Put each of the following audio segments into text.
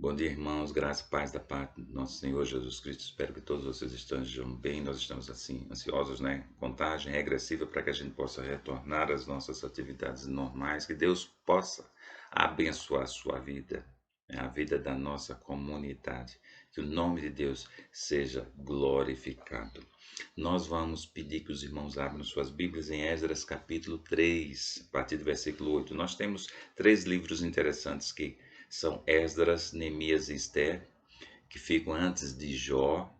Bom dia, irmãos. Graça e paz da parte do nosso Senhor Jesus Cristo. Espero que todos vocês estejam bem. Nós estamos assim ansiosos, né? Contagem regressiva para que a gente possa retornar às nossas atividades normais. Que Deus possa abençoar a sua vida, né? A vida da nossa comunidade. Que o nome de Deus seja glorificado. Nós vamos pedir que os irmãos abram suas Bíblias em Esdras capítulo 3, a partir do versículo 8. Nós temos três livros interessantes que são Esdras, Neemias e Esther, que ficam antes de Jó.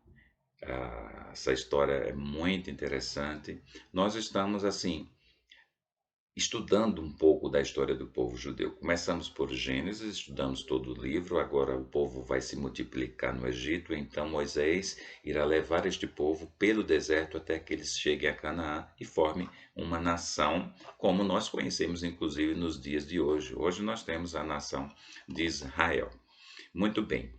Essa história é muito interessante. Nós estamos, assim, estudando um pouco da história do povo judeu. Começamos por Gênesis, estudamos todo o livro, agora o povo vai se multiplicar no Egito, então Moisés irá levar este povo pelo deserto até que eles cheguem a Canaã e formem uma nação, como nós conhecemos inclusive nos dias de hoje. Hoje nós temos a nação de Israel. Muito bem.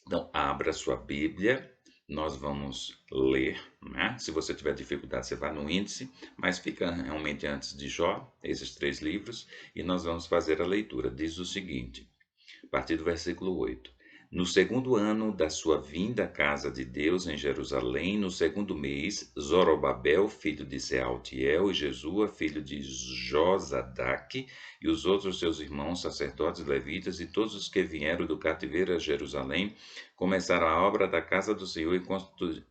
Então, abra sua Bíblia, nós vamos ler, né? Se você tiver dificuldade, você vai no índice, mas fica realmente antes de Jó, esses três livros, e nós vamos fazer a leitura. Diz o seguinte: a partir do versículo 8. No segundo ano da sua vinda à casa de Deus em Jerusalém, no segundo mês, Zorobabel, filho de Sealtiel, e Jesua, filho de Josadaque, e os outros seus irmãos, sacerdotes levitas, e todos os que vieram do cativeiro a Jerusalém, começaram a obra da casa do Senhor e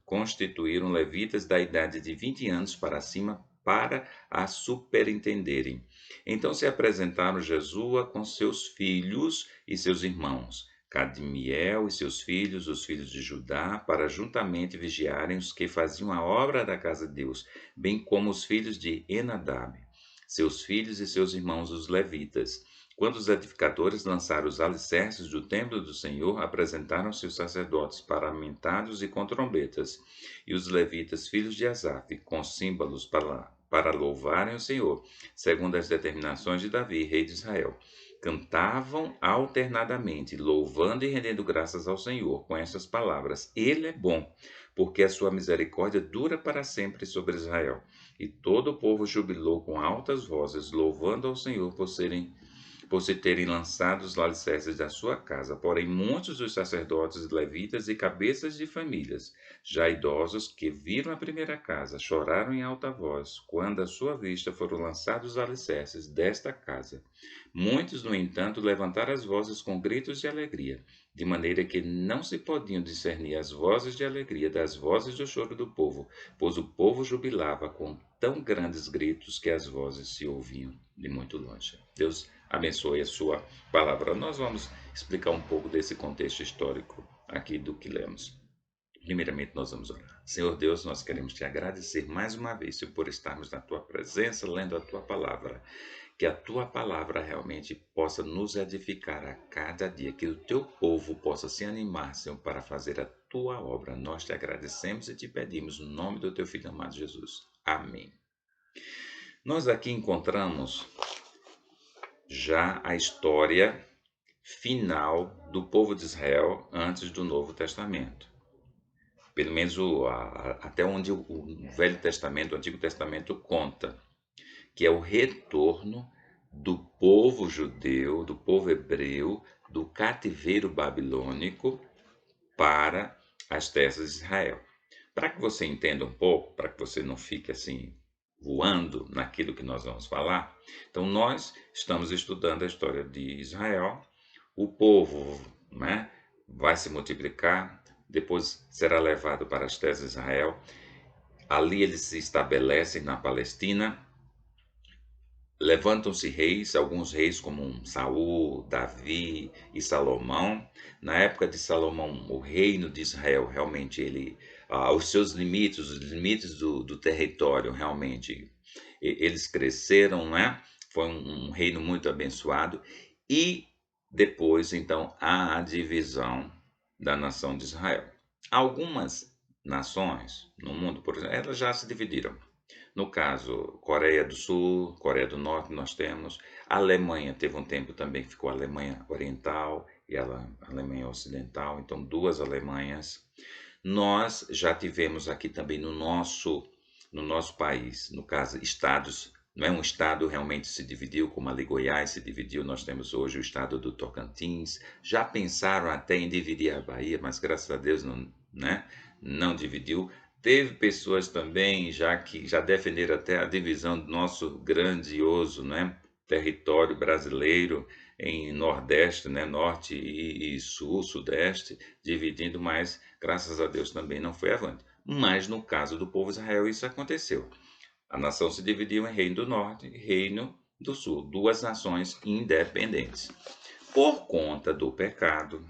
constituíram levitas da idade de 20 anos para cima para a superintenderem. Então se apresentaram Jesua com seus filhos e seus irmãos, Cadmiel e seus filhos, os filhos de Judá, para juntamente vigiarem os que faziam a obra da casa de Deus, bem como os filhos de Enadab, seus filhos e seus irmãos, os levitas. Quando os edificadores lançaram os alicerces do templo do Senhor, apresentaram-se os sacerdotes paramentados e com trombetas, e os levitas, filhos de Asaf, com símbolos para louvarem o Senhor, segundo as determinações de Davi, rei de Israel. Cantavam alternadamente, louvando e rendendo graças ao Senhor, com estas palavras: Ele é bom, porque a sua misericórdia dura para sempre sobre Israel. E todo o povo jubilou com altas vozes, louvando ao Senhor por se terem lançado os alicerces da sua casa. Porém, muitos dos sacerdotes, levitas e cabeças de famílias, já idosos, que viram a primeira casa, choraram em alta voz, quando à sua vista foram lançados os alicerces desta casa. Muitos, no entanto, levantaram as vozes com gritos de alegria, de maneira que não se podiam discernir as vozes de alegria das vozes do choro do povo, pois o povo jubilava com tão grandes gritos que as vozes se ouviam de muito longe. Deus abençoe a sua palavra. Nós vamos explicar um pouco desse contexto histórico aqui do que lemos. Primeiramente, nós vamos orar. Senhor Deus, nós queremos te agradecer mais uma vez por estarmos na tua presença, lendo a tua palavra. Que a tua palavra realmente possa nos edificar a cada dia, que o teu povo possa se animar, Senhor, para fazer a tua obra. Nós te agradecemos e te pedimos no nome do teu filho amado Jesus. Amém. Nós aqui encontramos já a história final do povo de Israel antes do Novo Testamento. Pelo menos até onde o Velho Testamento, o Antigo Testamento conta, que é o retorno do povo judeu, do povo hebreu, do cativeiro babilônico para as terras de Israel. Para que você entenda um pouco, para que você não fique assim voando naquilo que nós vamos falar, então nós estamos estudando a história de Israel. O povo, né, vai se multiplicar, depois será levado para as terras de Israel. Ali eles se estabelecem na Palestina. Levantam-se reis, alguns reis como Saul, Davi e Salomão. Na época de Salomão, o reino de Israel realmente os seus limites, os limites do território realmente, eles cresceram, né? Foi um reino muito abençoado. E depois, então, há a divisão da nação de Israel. Algumas nações no mundo, por exemplo, elas já se dividiram. No caso, Coreia do Sul, Coreia do Norte, nós temos. A Alemanha teve um tempo também que ficou a Alemanha Oriental e a Alemanha Ocidental, então duas Alemanhas. Nós já tivemos aqui também no nosso país, no caso, estados não é? Um estado realmente se dividiu, como ali Goiás se dividiu, nós temos hoje o estado do Tocantins. Já pensaram até em dividir a Bahia, mas graças a Deus não, né? Não dividiu. Teve pessoas também já que já defenderam até a divisão do nosso grandioso, né, território brasileiro em Nordeste, né, Norte e Sul, Sudeste, dividindo, mas graças a Deus também não foi avante. Mas no caso do povo de Israel isso aconteceu. A nação se dividiu em Reino do Norte e Reino do Sul, duas nações independentes. Por conta do pecado,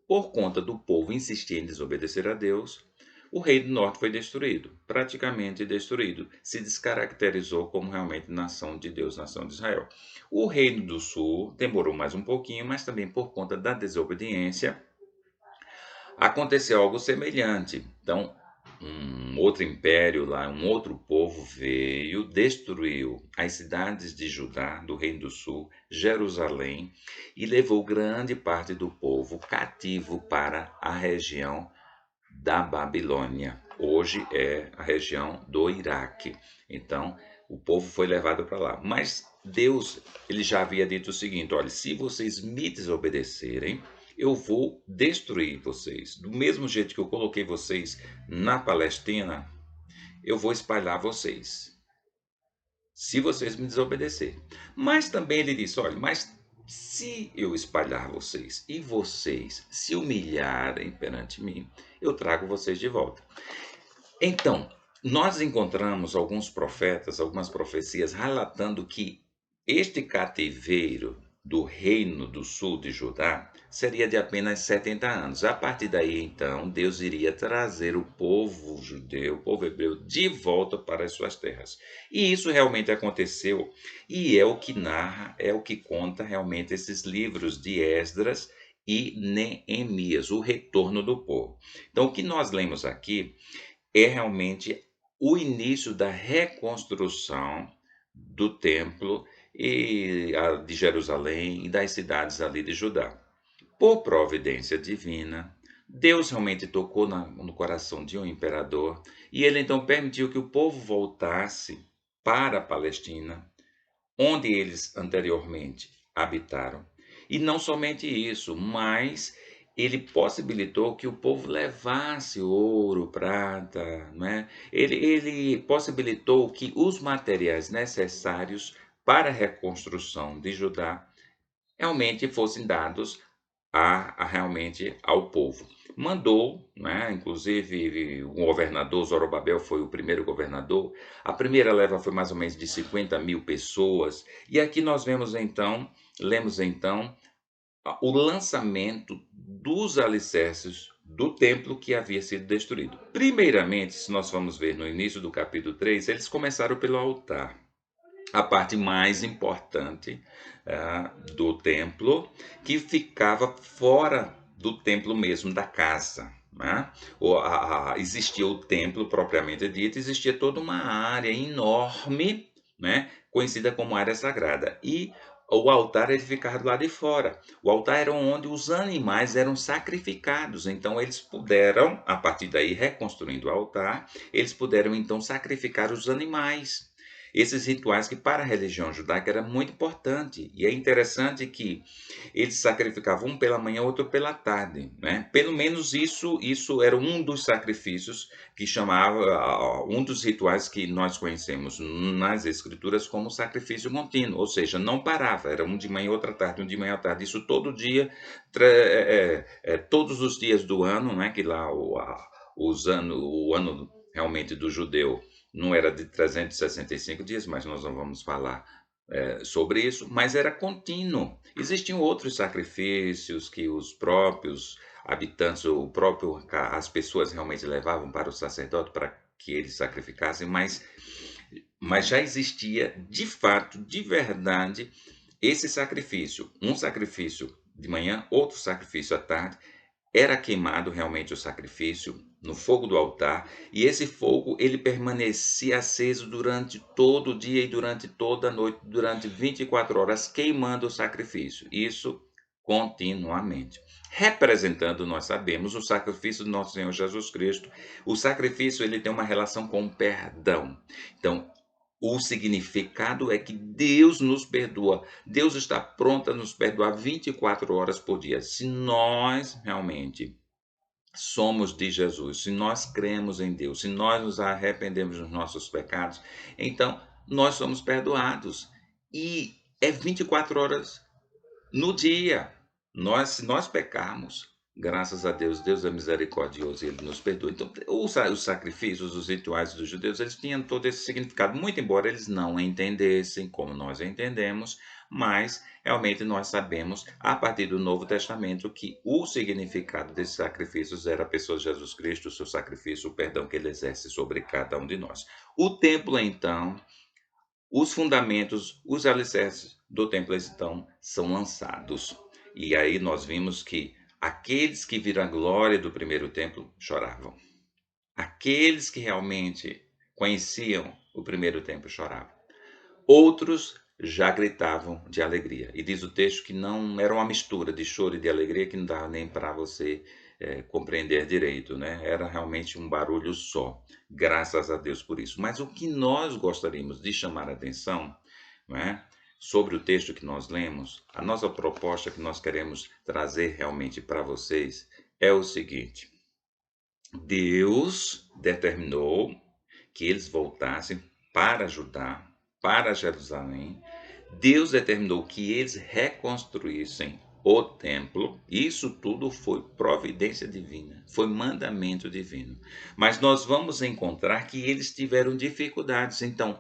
por conta do povo insistir em desobedecer a Deus, o Reino do Norte foi destruído, praticamente destruído, se descaracterizou como realmente nação de Deus, nação de Israel. O Reino do Sul demorou mais um pouquinho, mas também por conta da desobediência, aconteceu algo semelhante. Então, um outro império lá, um outro povo veio, destruiu as cidades de Judá, do Reino do Sul, Jerusalém, e levou grande parte do povo cativo para a região da Babilônia. Hoje é a região do Iraque. Então, o povo foi levado para lá. Mas Deus, ele já havia dito o seguinte: olha, se vocês me desobedecerem, eu vou destruir vocês. Do mesmo jeito que eu coloquei vocês na Palestina, eu vou espalhar vocês, se vocês me desobedecerem. Mas também ele disse: olha, mas se eu espalhar vocês e vocês se humilharem perante mim, eu trago vocês de volta. Então, nós encontramos alguns profetas, algumas profecias relatando que este cativeiro do reino do sul de Judá seria de apenas 70 anos. A partir daí, então, Deus iria trazer o povo judeu, o povo hebreu, de volta para as suas terras. E isso realmente aconteceu, e é o que narra, é o que conta realmente esses livros de Esdras e Neemias, o retorno do povo. Então, o que nós lemos aqui é realmente o início da reconstrução do templo de Jerusalém e das cidades ali de Judá. Por providência divina, Deus realmente tocou no coração de um imperador e ele então permitiu que o povo voltasse para a Palestina, onde eles anteriormente habitaram. E não somente isso, mas ele possibilitou que o povo levasse ouro, prata, né? Ele possibilitou que os materiais necessários para a reconstrução de Judá realmente fossem dados realmente ao povo. Mandou, né, inclusive o governador Zorobabel foi o primeiro governador, a primeira leva foi mais ou menos de 50.000 pessoas, e aqui nós lemos então o lançamento dos alicerces do templo que havia sido destruído. Primeiramente, se nós vamos ver no início do capítulo 3, eles começaram pelo altar, a parte mais importante do templo, que ficava fora do templo mesmo, da casa. Né? Existia o templo propriamente dito, existia toda uma área enorme, né? Conhecida como área sagrada. E o altar ele ficava do lado de fora. O altar era onde os animais eram sacrificados. Então eles puderam, a partir daí, reconstruindo o altar, eles puderam então sacrificar os animais. Esses rituais que para a religião judaica era muito importante. E é interessante que eles sacrificavam um pela manhã, outro pela tarde, né? Pelo menos isso era um dos sacrifícios que chamava, um dos rituais que nós conhecemos nas escrituras como sacrifício contínuo, ou seja, não parava, era um de manhã, outra tarde, um de manhã, outra tarde, isso todo dia, todos os dias do ano, né? Que lá o ano realmente do judeu não era de 365 dias, mas nós não vamos falar sobre isso, mas era contínuo. Existiam outros sacrifícios que os próprios habitantes, as pessoas realmente levavam para o sacerdote para que eles sacrificassem, mas já existia de fato, de verdade, esse sacrifício. Um sacrifício de manhã, outro sacrifício à tarde, era queimado realmente o sacrifício no fogo do altar, e esse fogo ele permanecia aceso durante todo o dia e durante toda a noite, durante 24 horas, queimando o sacrifício. Isso continuamente. Representando, nós sabemos, o sacrifício do nosso Senhor Jesus Cristo. O sacrifício ele tem uma relação com o perdão. Então, O significado é que Deus nos perdoa. Deus está pronto a nos perdoar 24 horas por dia. Se nós realmente somos de Jesus, se nós cremos em Deus, se nós nos arrependemos dos nossos pecados, então nós somos perdoados. E é 24 horas no dia. Se nós pecarmos, graças a Deus, Deus é misericordioso e ele nos perdoa. Então, os sacrifícios, os rituais dos judeus, eles tinham todo esse significado, muito embora eles não entendessem como nós entendemos, mas realmente nós sabemos, a partir do Novo Testamento, que o significado desses sacrifícios era a pessoa de Jesus Cristo, o seu sacrifício, o perdão que ele exerce sobre cada um de nós. O templo, então, os fundamentos, os alicerces do templo então são lançados. E aí nós vimos que aqueles que viram a glória do primeiro templo choravam. Aqueles que realmente conheciam o primeiro templo choravam. Outros já gritavam de alegria. E diz o texto que não era uma mistura de choro e de alegria que não dava nem para você compreender direito, né? Era realmente um barulho só. Graças a Deus por isso. Mas o que nós gostaríamos de chamar a atenção, né, sobre o texto que nós lemos, a nossa proposta que nós queremos trazer realmente para vocês é o seguinte: Deus determinou que eles voltassem para Judá, para Jerusalém. Deus determinou que eles reconstruíssem o templo. Isso tudo foi providência divina, foi mandamento divino. Mas nós vamos encontrar que eles tiveram dificuldades. Então,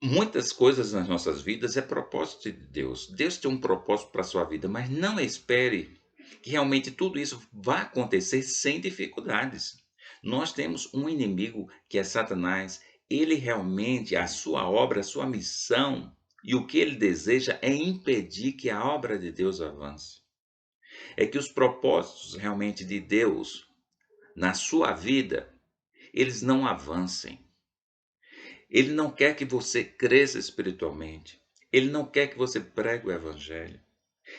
muitas coisas nas nossas vidas é propósito de Deus. Deus tem um propósito para a sua vida, mas não espere que realmente tudo isso vá acontecer sem dificuldades. Nós temos um inimigo que é Satanás. Ele realmente, a sua obra, a sua missão e o que ele deseja é impedir que a obra de Deus avance. É que os propósitos realmente de Deus na sua vida, eles não avancem. Ele não quer que você cresça espiritualmente. Ele não quer que você pregue o evangelho.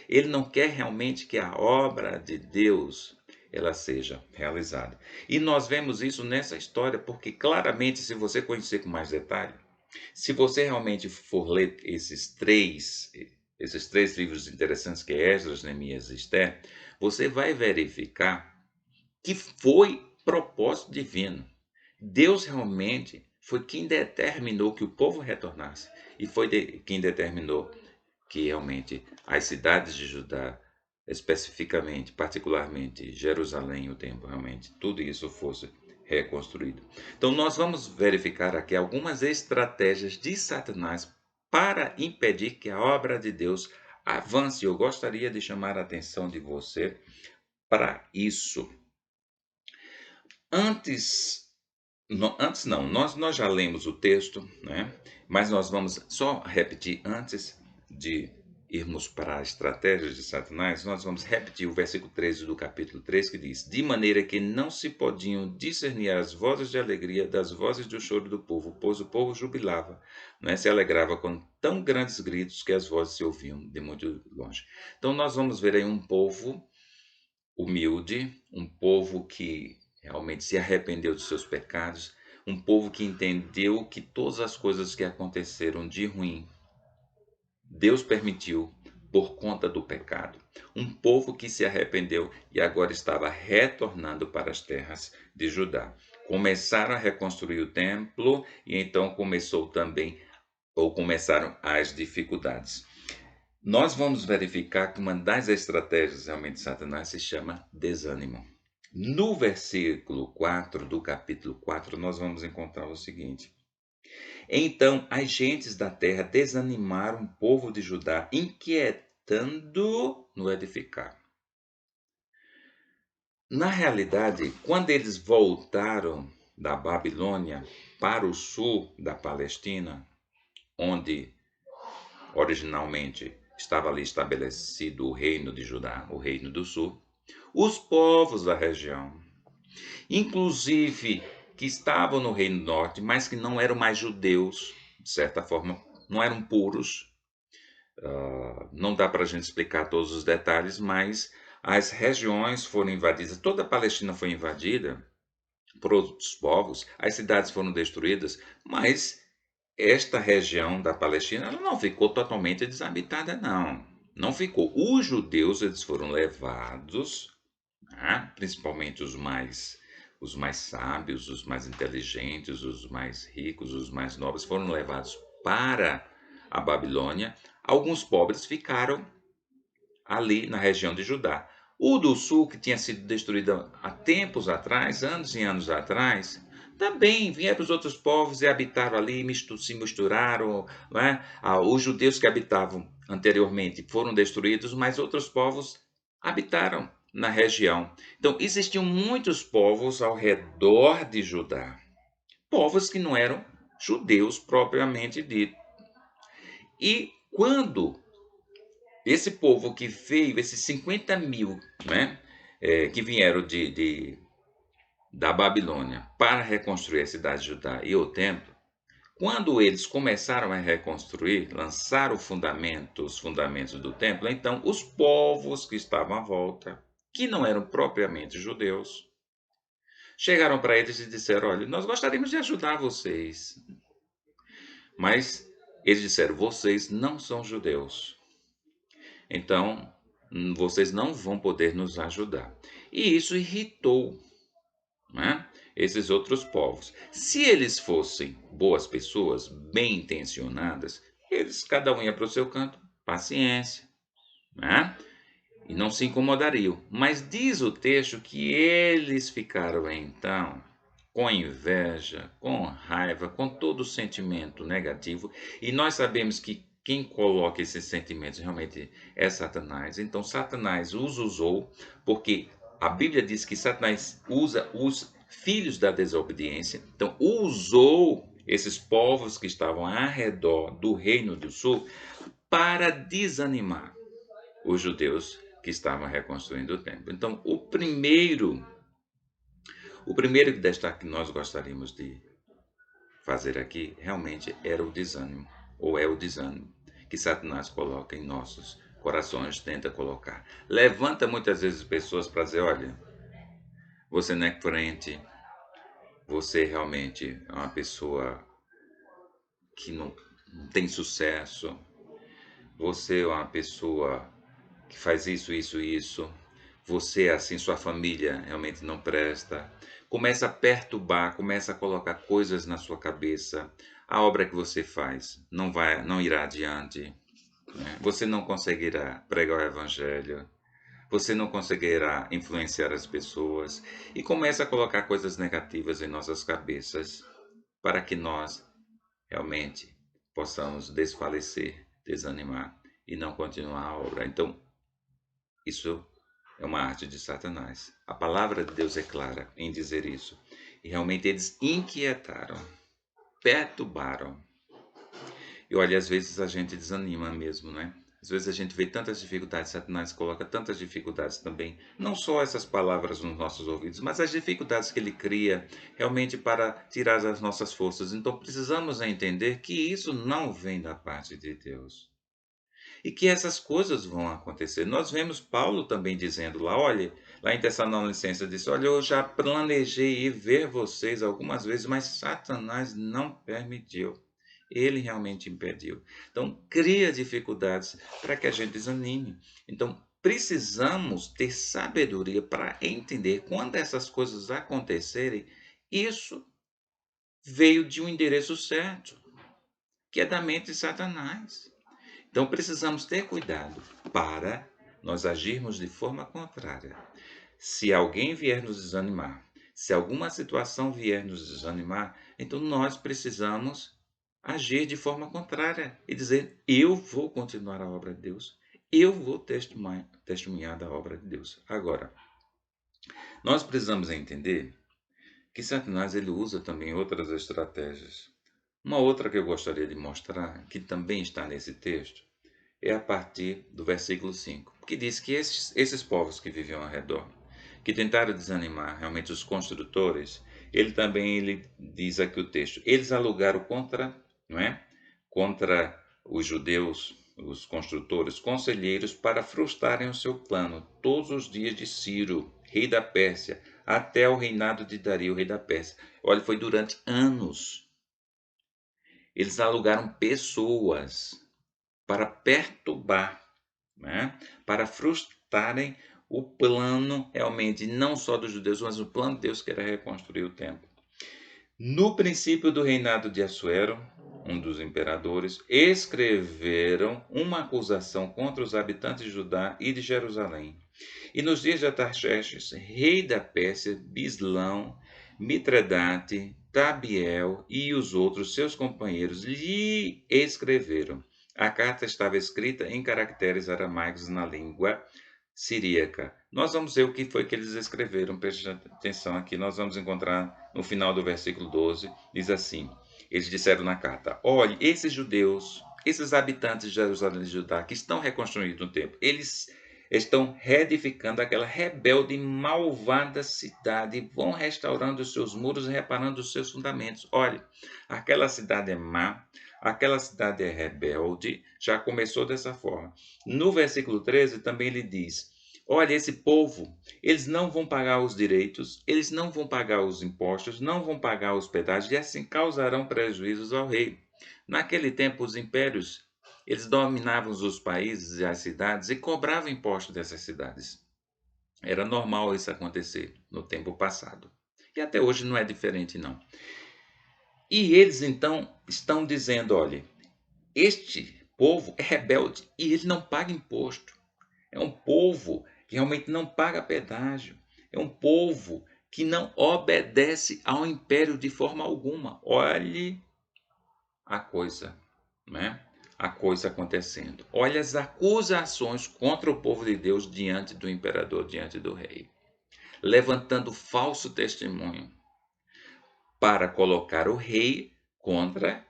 Ele não quer realmente que a obra de Deus ela seja realizada. E nós vemos isso nessa história, porque claramente, se você conhecer com mais detalhe, se você realmente for ler esses três livros interessantes que é Esdras, Neemias e Esther, você vai verificar que foi propósito divino. Deus realmente foi quem determinou que o povo retornasse e foi quem determinou que realmente as cidades de Judá, especificamente, particularmente Jerusalém, o templo, realmente, tudo isso fosse reconstruído. Então, nós vamos verificar aqui algumas estratégias de Satanás para impedir que a obra de Deus avance. Eu gostaria de chamar a atenção de você para isso. Antes não, nós já lemos o texto, né? Mas nós vamos só repetir antes de irmos para a estratégia de Satanás, nós vamos repetir o versículo 13 do capítulo 3 que diz: De maneira que não se podiam discernir as vozes de alegria das vozes do choro do povo, pois o povo jubilava, né? Se alegrava com tão grandes gritos que as vozes se ouviam de muito longe. Então nós vamos ver aí um povo humilde, um povo que realmente se arrependeu dos seus pecados, um povo que entendeu que todas as coisas que aconteceram de ruim, Deus permitiu por conta do pecado. Um povo que se arrependeu e agora estava retornando para as terras de Judá. Começaram a reconstruir o templo e então começaram as dificuldades. Nós vamos verificar que uma das estratégias realmente de Satanás se chama desânimo. No versículo 4 do capítulo 4, nós vamos encontrar o seguinte: Então as gentes da terra desanimaram o povo de Judá, inquietando no edificar. Na realidade, quando eles voltaram da Babilônia para o sul da Palestina, onde originalmente estava ali estabelecido o reino de Judá, o reino do sul, os povos da região, inclusive que estavam no reino norte, mas que não eram mais judeus, de certa forma, não eram puros. Não dá para a gente explicar todos os detalhes, mas as regiões foram invadidas, toda a Palestina foi invadida por outros povos, as cidades foram destruídas, mas esta região da Palestina ela não ficou totalmente desabitada, não. Não ficou. Os judeus eles foram levados, né, principalmente os mais sábios, os mais inteligentes, os mais ricos, os mais nobres, foram levados para a Babilônia. Alguns pobres ficaram ali na região de Judá. O do sul, que tinha sido destruído há tempos atrás, anos e anos atrás, também vieram os outros povos e habitaram ali, se misturaram. Não é? Os judeus que habitavam anteriormente foram destruídos, mas outros povos habitaram na região. Então, existiam muitos povos ao redor de Judá, povos que não eram judeus propriamente dito. E quando esse povo que veio, esses 50 mil, né, que vieram da Babilônia para reconstruir a cidade de Judá e o templo, quando eles começaram a reconstruir, lançaram os fundamentos do templo, então os povos que estavam à volta, que não eram propriamente judeus, chegaram para eles e disseram: olha, nós gostaríamos de ajudar vocês, mas eles disseram: vocês não são judeus. Então, vocês não vão poder nos ajudar. E isso irritou, né, esses outros povos. Se eles fossem boas pessoas, bem intencionadas, eles cada um ia para o seu canto, paciência, né? E não se incomodariam. Mas diz o texto que eles ficaram então com inveja, com raiva, com todo sentimento negativo, e nós sabemos que quem coloca esses sentimentos realmente é Satanás. Então Satanás os usou, porque a Bíblia diz que Satanás usa os filhos da desobediência. Então usou esses povos que estavam ao redor do reino do sul para desanimar os judeus que estavam reconstruindo o templo. Então, o primeiro destaque que nós gostaríamos de fazer aqui realmente era o desânimo, ou é o desânimo, que Satanás coloca em nossos corações, tenta colocar. Levanta muitas vezes pessoas para dizer: olha, você não é crente, você realmente é uma pessoa que não tem sucesso, você é uma pessoa que faz isso, isso, isso, você é assim, sua família realmente não presta. Começa a perturbar, começa a colocar coisas na sua cabeça. A obra que você faz não irá adiante, né? Você não conseguirá pregar o evangelho, você não conseguirá influenciar as pessoas e começa a colocar coisas negativas em nossas cabeças para que nós realmente possamos desfalecer, desanimar e não continuar a obra. Então, isso é uma arte de Satanás. A palavra de Deus é clara em dizer isso. E realmente eles inquietaram, perturbaram. E olha, às vezes a gente desanima mesmo, né? Às vezes a gente vê tantas dificuldades, Satanás coloca tantas dificuldades também, não só essas palavras nos nossos ouvidos, mas as dificuldades que ele cria realmente para tirar as nossas forças. Então precisamos entender que isso não vem da parte de Deus e que essas coisas vão acontecer. Nós vemos Paulo também dizendo lá, olha, lá em Tessalonicenses disse, olha, eu já planejei ir ver vocês algumas vezes, mas Satanás não permitiu. Ele realmente impediu. Então, cria dificuldades para que a gente desanime. Então, precisamos ter sabedoria para entender quando essas coisas acontecerem, isso veio de um endereço certo, que é da mente de Satanás. Então precisamos ter cuidado para nós agirmos de forma contrária. Se alguém vier nos desanimar, se alguma situação vier nos desanimar, então nós precisamos agir de forma contrária e dizer: eu vou continuar a obra de Deus, eu vou testemunhar da obra de Deus. Agora, nós precisamos entender que Satanás ele usa também outras estratégias. Uma outra que eu gostaria de mostrar, que também está nesse texto, é a partir do versículo 5, que diz que esses povos que viviam ao redor, que tentaram desanimar realmente os construtores, ele diz aqui o texto, eles alugaram não é? Contra os judeus, os construtores, conselheiros, para frustrarem o seu plano, todos os dias de Ciro, rei da Pérsia, até o reinado de Dario, rei da Pérsia. Olha, foi durante anos. Eles alugaram pessoas para perturbar, né? Para frustrarem o plano realmente, não só dos judeus, mas o plano de Deus que era reconstruir o templo. No princípio do reinado de Assuero, um dos imperadores, escreveram uma acusação contra os habitantes de Judá e de Jerusalém. E nos dias de Artaxerxes, rei da Pérsia, Bislão, Mitredate, Tabiel e os outros seus companheiros lhe escreveram. A carta estava escrita em caracteres aramaicos na língua siríaca. Nós vamos ver o que foi que eles escreveram, preste atenção aqui. Nós vamos encontrar no final do versículo 12, diz assim: eles disseram na carta: olhe, esses judeus, esses habitantes de Jerusalém e Judá que estão reconstruindo o templo, eles estão reedificando aquela rebelde e malvada cidade, vão restaurando os seus muros e reparando os seus fundamentos. Olhe, aquela cidade é má, aquela cidade é rebelde, já começou dessa forma. No versículo 13 também ele diz: olha, esse povo, eles não vão pagar os direitos, eles não vão pagar os impostos, não vão pagar os pedágios e assim causarão prejuízos ao rei. Naquele tempo, os impérios, eles dominavam os países e as cidades e cobravam impostos dessas cidades. Era normal isso acontecer no tempo passado. E até hoje não é diferente, não. E eles então estão dizendo: olha, este povo é rebelde e ele não paga imposto. É um povo que realmente não paga pedágio. É um povo que não obedece ao império de forma alguma. Olhe a coisa, né? A coisa acontecendo. Olha as acusações contra o povo de Deus diante do imperador, diante do rei, levantando falso testemunho para colocar o rei contra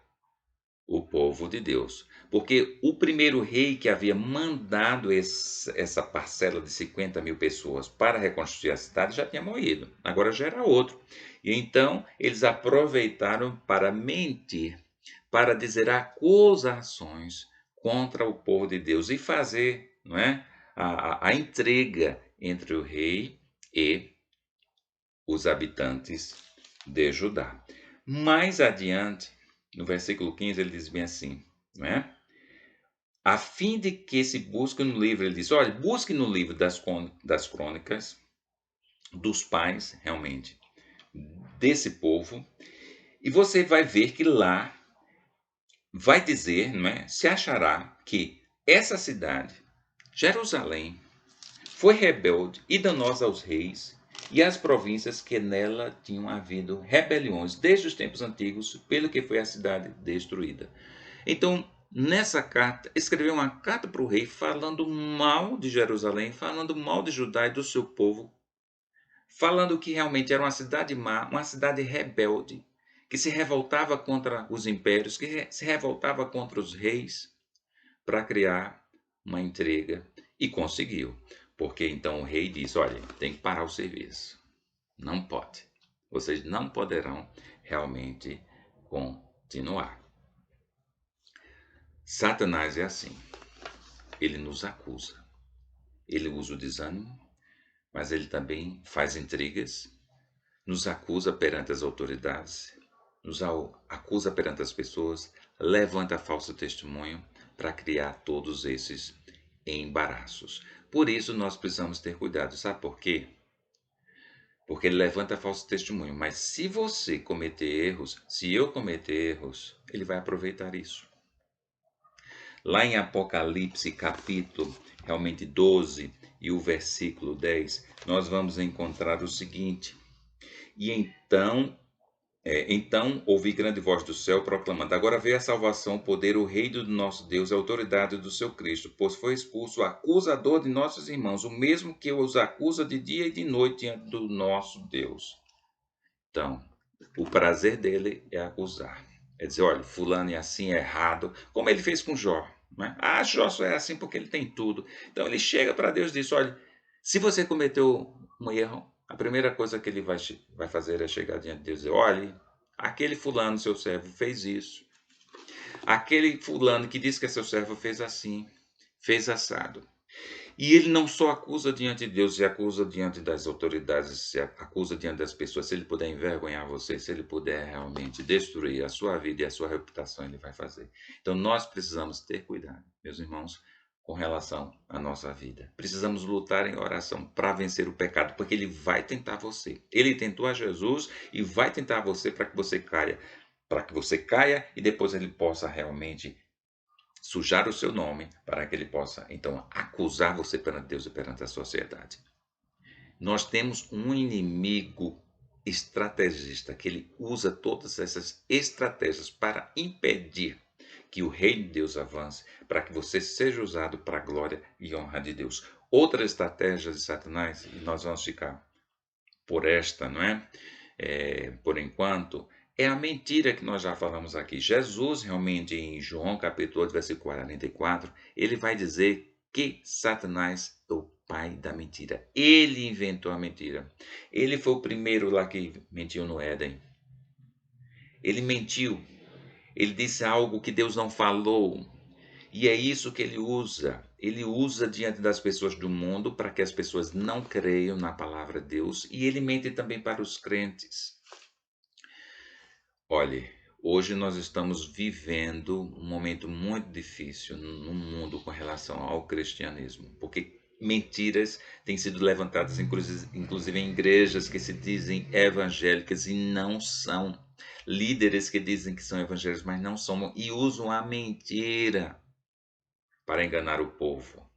o povo de Deus. Porque o primeiro rei que havia mandado essa parcela de 50 mil pessoas para reconstruir a cidade já tinha morrido. Agora já era outro. E então eles aproveitaram para mentir, para dizer acusações contra o povo de Deus e fazer, não é, a entrega entre o rei e os habitantes de Judá. Mais adiante, no versículo 15, ele diz bem assim, não é? A fim de que se busque no livro, ele diz, olha, busque no livro das crônicas dos pais, realmente, desse povo, e você vai ver que lá vai dizer, não é? Se achará que essa cidade, Jerusalém, foi rebelde e danosa aos reis e às províncias que nela tinham havido rebeliões desde os tempos antigos, pelo que foi a cidade destruída. Então, nessa carta, escreveu uma carta para o rei falando mal de Jerusalém, falando mal de Judá e do seu povo, falando que realmente era uma cidade má, uma cidade rebelde, que se revoltava contra os impérios, que se revoltava contra os reis, para criar uma intriga. E conseguiu. Porque então o rei disse: olha, tem que parar o serviço. Não pode. Vocês não poderão realmente continuar. Satanás é assim. Ele nos acusa. Ele usa o desânimo, mas ele também faz intrigas, nos acusa perante as autoridades, nos acusa perante as pessoas, levanta falso testemunho para criar todos esses embaraços. Por isso nós precisamos ter cuidado. Sabe por quê? Porque ele levanta falso testemunho. Mas se você cometer erros, se eu cometer erros, ele vai aproveitar isso. Lá em Apocalipse, capítulo realmente 12 e o versículo 10, nós vamos encontrar o seguinte: e então ouvi grande voz do céu proclamando: agora veio a salvação, o poder, o rei do nosso Deus, a autoridade do seu Cristo, pois foi expulso o acusador de nossos irmãos, o mesmo que os acusa de dia e de noite diante do nosso Deus. Então, o prazer dele é acusar. É dizer, olha, fulano é assim, é errado, como ele fez com Jó. Né? Ah, Jó só é assim porque ele tem tudo. Então ele chega para Deus e diz, olha, se você cometeu um erro, a primeira coisa que ele vai fazer é chegar diante de Deus e dizer, olha, aquele fulano, seu servo, fez isso. Aquele fulano que disse que é seu servo fez assim, fez assado. E ele não só acusa diante de Deus, se acusa diante das autoridades, se acusa diante das pessoas. Se ele puder envergonhar você, se ele puder realmente destruir a sua vida e a sua reputação, ele vai fazer. Então nós precisamos ter cuidado, meus irmãos, com relação à nossa vida. Precisamos lutar em oração para vencer o pecado, porque ele vai tentar você. Ele tentou a Jesus e vai tentar você para que você caia e depois ele possa realmente sujar o seu nome, para que ele possa, então, acusar você perante Deus e perante a sociedade. Nós temos um inimigo estrategista, que ele usa todas essas estratégias para impedir que o reino de Deus avance, para que você seja usado para a glória e honra de Deus. Outra estratégia de Satanás, e nós vamos ficar por esta, não é? Por enquanto, é a mentira que nós já falamos aqui. Jesus, realmente, em João capítulo 8, versículo 44, ele vai dizer que Satanás é o pai da mentira. Ele inventou a mentira. Ele foi o primeiro lá que mentiu no Éden. Ele mentiu. Ele disse algo que Deus não falou. E é isso que ele usa. Ele usa diante das pessoas do mundo para que as pessoas não creiam na palavra de Deus. E ele mente também para os crentes. Olhe, hoje nós estamos vivendo um momento muito difícil no mundo com relação ao cristianismo, porque mentiras têm sido levantadas, inclusive em igrejas que se dizem evangélicas e não são. Líderes que dizem que são evangélicos, mas não são, e usam a mentira para enganar o povo,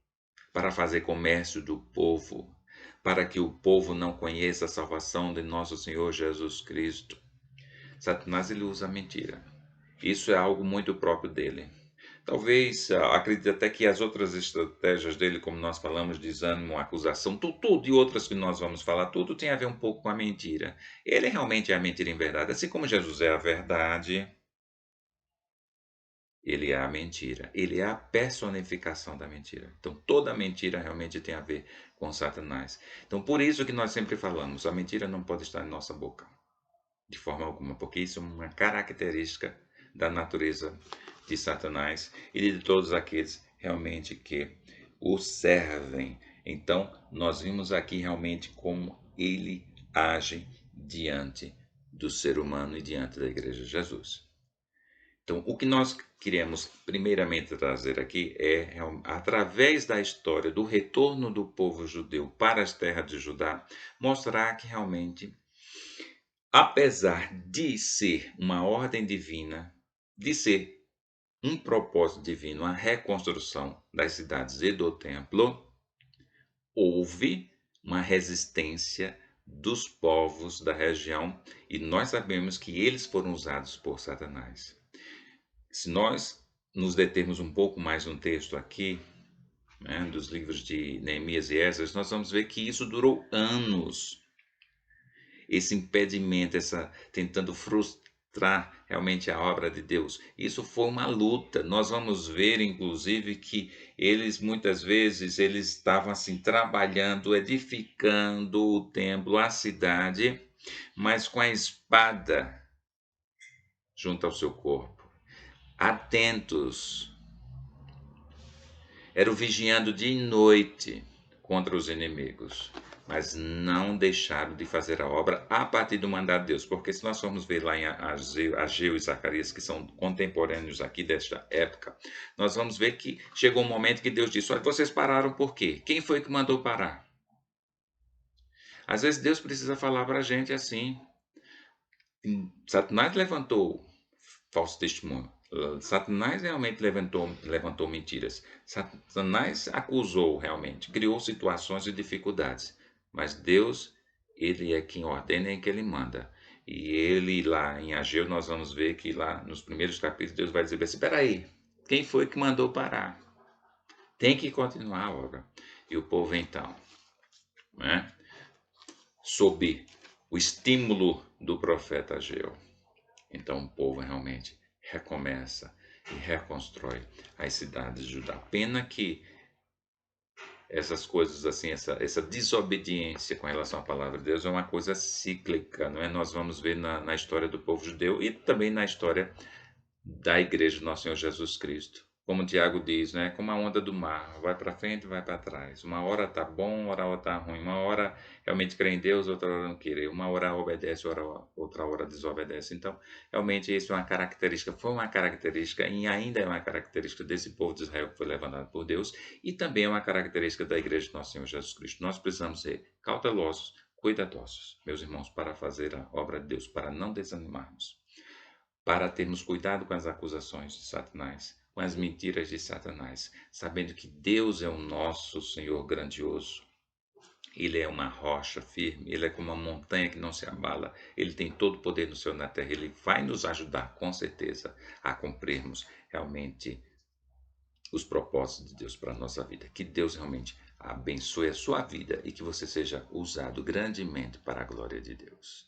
para fazer comércio do povo, para que o povo não conheça a salvação de nosso Senhor Jesus Cristo. Satanás ele usa a mentira. Isso é algo muito próprio dele. Talvez, acredite até que as outras estratégias dele, como nós falamos, desânimo, acusação, tudo e outras que nós vamos falar, tudo tem a ver um pouco com a mentira. Ele realmente é a mentira em verdade. Assim como Jesus é a verdade, ele é a mentira. Ele é a personificação da mentira. Então, toda mentira realmente tem a ver com Satanás. Então, por isso que nós sempre falamos, a mentira não pode estar em nossa boca. De forma alguma, porque isso é uma característica da natureza de Satanás e de todos aqueles realmente que o servem. Então, nós vimos aqui realmente como ele age diante do ser humano e diante da Igreja de Jesus. Então, o que nós queremos primeiramente trazer aqui é, através da história do retorno do povo judeu para as terras de Judá, mostrar que realmente apesar de ser uma ordem divina, de ser um propósito divino, a reconstrução das cidades e do templo, houve uma resistência dos povos da região e nós sabemos que eles foram usados por Satanás. Se nós nos determos um pouco mais no texto aqui, né, dos livros de Neemias e Esdras, nós vamos ver que isso durou anos. Esse impedimento, essa tentando frustrar realmente a obra de Deus. Isso foi uma luta. Nós vamos ver, inclusive, que eles muitas vezes eles estavam assim trabalhando, edificando o templo, a cidade, mas com a espada junto ao seu corpo. Atentos. Eram vigiando dia e noite contra os inimigos, mas não deixaram de fazer a obra a partir do mandato de Deus, porque se nós formos ver lá em Ageu e Zacarias, que são contemporâneos aqui desta época, nós vamos ver que chegou um momento que Deus disse, olha, vocês pararam por quê? Quem foi que mandou parar? Às vezes Deus precisa falar para a gente assim. Satanás levantou falso testemunho. Satanás realmente levantou mentiras. Satanás acusou realmente, criou situações de dificuldades. Mas Deus, ele é quem ordena e quem ele manda. E ele lá em Ageu, nós vamos ver que lá nos primeiros capítulos, Deus vai dizer assim, espera aí, quem foi que mandou parar? Tem que continuar a obra. E o povo então, né, sob o estímulo do profeta Ageu. Então o povo realmente recomeça e reconstrói as cidades de Judá. Pena que essas coisas assim, essa desobediência com relação à palavra de Deus é uma coisa cíclica, não é? Nós vamos ver na história do povo judeu e também na história da igreja do nosso Senhor Jesus Cristo. Como o Tiago diz, né? Como a onda do mar, vai para frente, vai para trás. Uma hora tá bom, outra hora tá ruim. Uma hora realmente crê em Deus, outra hora não querer. Uma hora obedece, outra hora desobedece. Então, realmente isso é uma característica, foi uma característica e ainda é uma característica desse povo de Israel que foi levantado por Deus e também é uma característica da Igreja de Nosso Senhor Jesus Cristo. Nós precisamos ser cautelosos, cuidadosos, meus irmãos, para fazer a obra de Deus, para não desanimarmos, para termos cuidado com as acusações de Satanás, com as mentiras de Satanás, sabendo que Deus é o nosso Senhor grandioso. Ele é uma rocha firme, ele é como uma montanha que não se abala, ele tem todo o poder no céu e na terra, ele vai nos ajudar, com certeza, a cumprirmos realmente os propósitos de Deus para a nossa vida. Que Deus realmente abençoe a sua vida e que você seja usado grandemente para a glória de Deus.